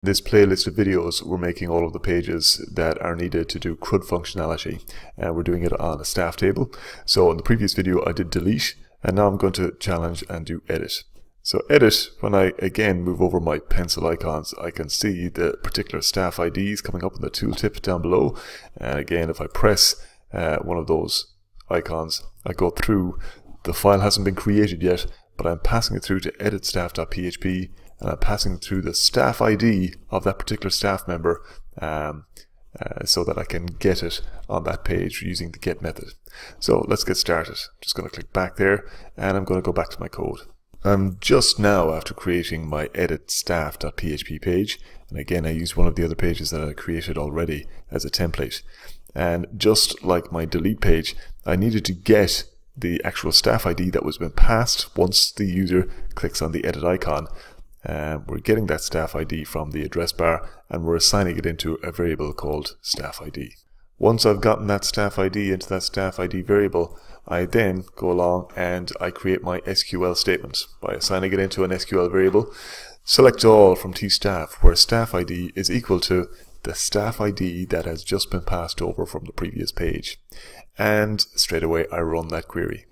This playlist of videos, we're making all of the pages that are needed to do CRUD functionality, and we're doing it on a staff table. So in the previous video I did delete, and now I'm going to challenge and do edit. So edit, when I again move over my pencil icons, I can see the particular staff IDs coming up in the tooltip down below. And again, if I press one of those icons, I go through. The file hasn't been created yet, but I'm passing it through to edit staff.php, and I'm passing through the staff ID of that particular staff member so that I can get it on that page using the get method. So let's get started. I'm just going to click back there, and I'm going to go back to my code. I'm just now after creating my edit staff.php page, and again I used one of the other pages that I created already as a template. And just like my delete page, I needed to get the actual staff ID that was been passed once the user clicks on the edit icon. We're getting that staff ID from the address bar, and we're assigning it into a variable called staff ID. Once I've gotten that staff ID into that staff ID variable, I then go along and I create my SQL statement by assigning it into an SQL variable. Select all from tstaff, where staff ID is equal to the staff ID that has just been passed over from the previous page. And straight away I run that query.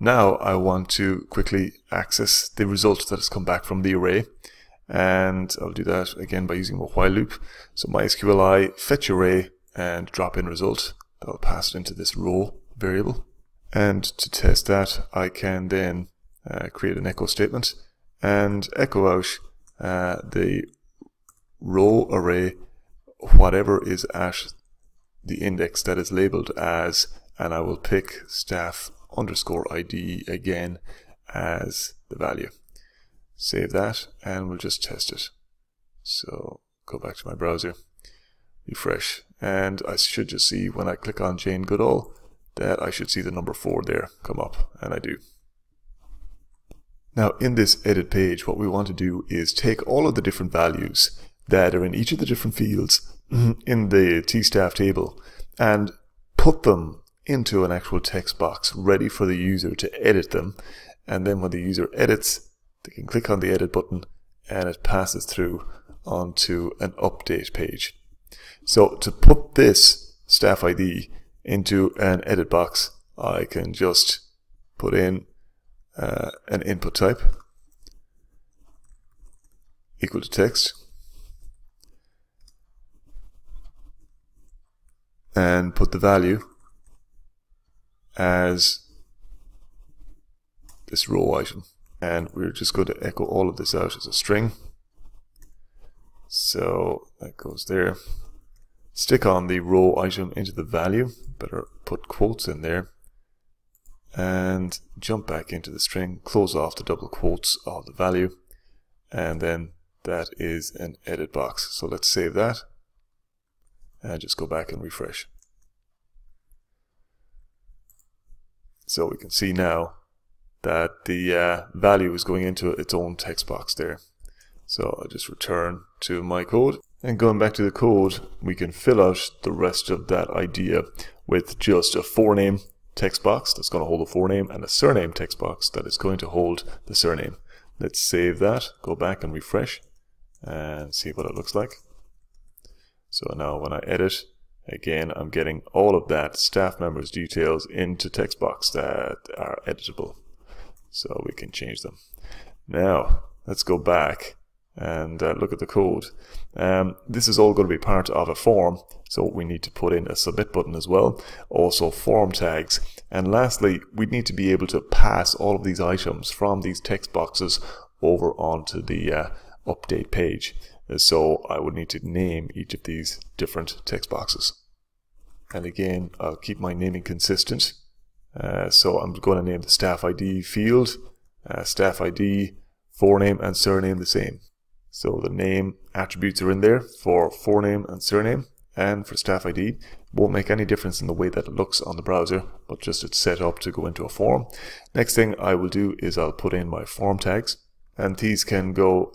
Now I want to quickly access the result that has come back from the array, and I'll do that again by using a while loop. So MySQL fetch array and drop in result. I'll pass it into this row variable, and to test that I can then create an echo statement and echo out the row array whatever is at the index that is labeled as, and I will pick staff underscore ID again as the value. Save that, and we'll just test it. So go back to my browser, refresh, and I should just see when I click on Jane Goodall that I should see the number 4 there come up, and I do. Now in this edit page, what we want to do is take all of the different values that are in each of the different fields in the tstaff table and put them into an actual text box ready for the user to edit them, and then when the user edits, they can click on the edit button and it passes through onto an update page. So to put this staff ID into an edit box, I can just put in an input type equal to text, and put the value as this row item, and we're just going to echo all of this out as a string. So that goes there. Stick on the row item into the value, better put quotes in there, and jump back into the string, close off the double quotes of the value, and then that is an edit box. So let's save that and just go back and refresh. So we can see now that the value is going into its own text box there. So I'll just return to my code, and going back to the code, we can fill out the rest of that idea with just a forename text box that's going to hold the forename and a surname text box that is going to hold the surname. Let's save that, go back and refresh and see what it looks like. So now when I edit, again, I'm getting all of that staff members details into text box that are editable. So we can change them. Now, let's go back and look at the code. This is all going to be part of a form, so we need to put in a submit button as well, also form tags, and lastly, we need to be able to pass all of these items from these text boxes over onto the update page. So I would need to name each of these different text boxes. And again, I'll keep my naming consistent. So I'm going to name the staff ID field, staff ID, forename and surname the same. So the name attributes are in there for forename and surname, and for staff ID. Won't make any difference in the way that it looks on the browser, but just it's set up to go into a form. Next thing I will do is I'll put in my form tags, and these can go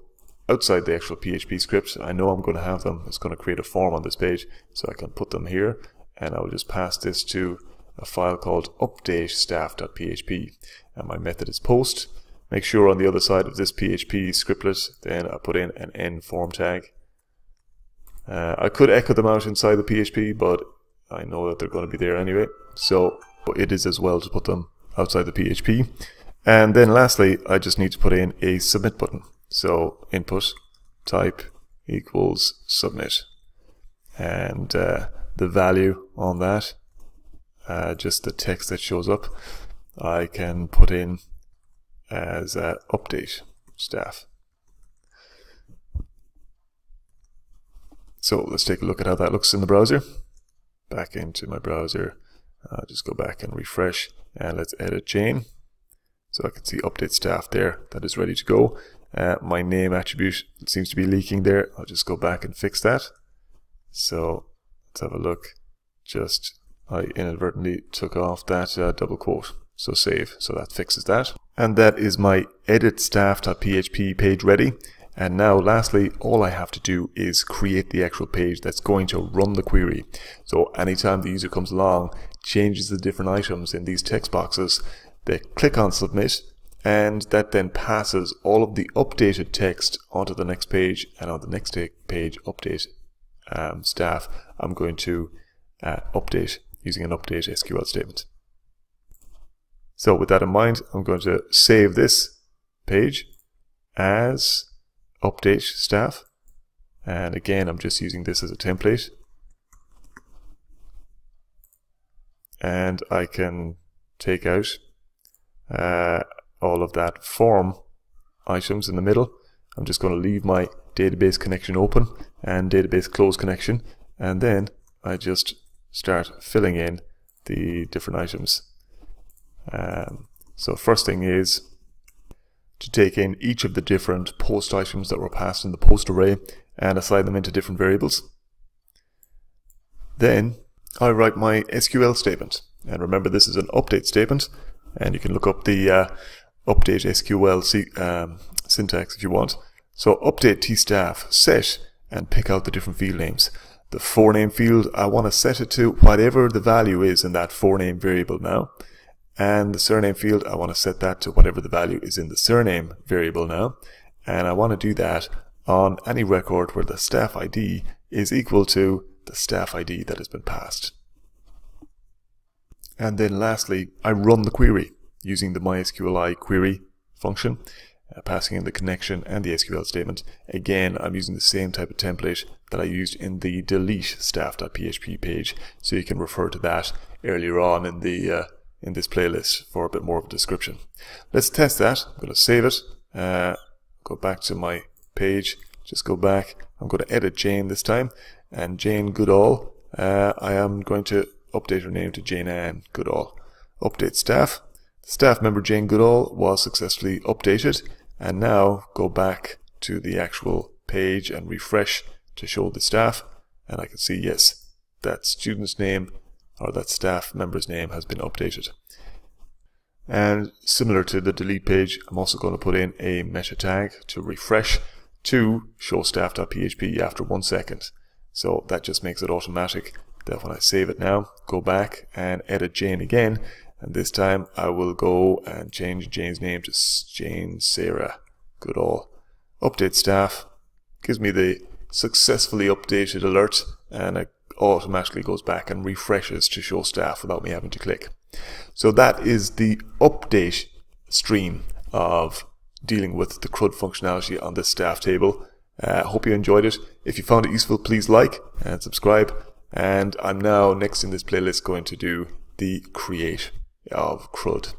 outside the actual PHP script. I know I'm going to have them. It's going to create a form on this page, so I can put them here, and I will just pass this to a file called update staff.php, and my method is post. make sure on the other side of this PHP scriptlet, then I put in an N form tag. I could echo them out inside the PHP, but I know that they're going to be there anyway, so it is as well to put them outside the PHP. And then lastly, I just need to put in a submit button. So input type equals submit, and the value on that, just the text that shows up, I can put in as update staff. So let's take a look at how that looks in the browser. Back into my browser, just go back and refresh, and let's edit Jane. So I can see update staff there, that is ready to go. My name attribute seems to be leaking there. I'll just go back and fix that. So let's have a look. I inadvertently took off that double quote. So save. So that fixes that. And that is my edit staff.php page ready. And now lastly, all I have to do is create the actual page that's going to run the query. So anytime the user comes along, changes the different items in these text boxes, they click on submit, and that then passes all of the updated text onto the next page, and on the next page update staff, I'm going to update using an update SQL statement. So with that in mind, I'm going to save this page as update staff, and again I'm just using this as a template, and I can take out all of that form items in the middle. I'm just going to leave my database connection open and database close connection, and then I just start filling in the different items. So first thing is to take in each of the different post items that were passed in the post array and assign them into different variables. Then I write my SQL statement, and remember this is an update statement, and you can look up the update SQL syntax if you want. So update tstaff set, and pick out the different field names. The forename field, I want to set it to whatever the value is in that forename variable now. And the surname field, I want to set that to whatever the value is in the surname variable now. And I want to do that on any record where the staff ID is equal to the staff ID that has been passed. And then lastly, I run the query using the MySQL query function, passing in the connection and the SQL statement. Again, I'm using the same type of template that I used in the delete staff.php page, so you can refer to that earlier on in the in this playlist for a bit more of a description. Let's test that. I'm going to save it, go back to my page, just go back. I'm going to edit Jane this time, and Jane Goodall, I am going to update her name to Jane Ann Goodall. Update staff. Staff member Jane Goodall was successfully updated, and now go back to the actual page and refresh to show the staff, and I can see, yes, that student's name or that staff member's name has been updated. And similar to the delete page, I'm also going to put in a meta tag to refresh to show staff.php after 1 second. So that just makes it automatic that when I save it now, go back and edit Jane again, and this time I will go and change Jane's name to Jane Sarah Goodall. Update staff gives me the successfully updated alert, and it automatically goes back and refreshes to show staff without me having to click. So that is the update stream of dealing with the CRUD functionality on this staff table. Hope you enjoyed it. If you found it useful, please like and subscribe. And I'm now next in this playlist going to do the create of CRUD.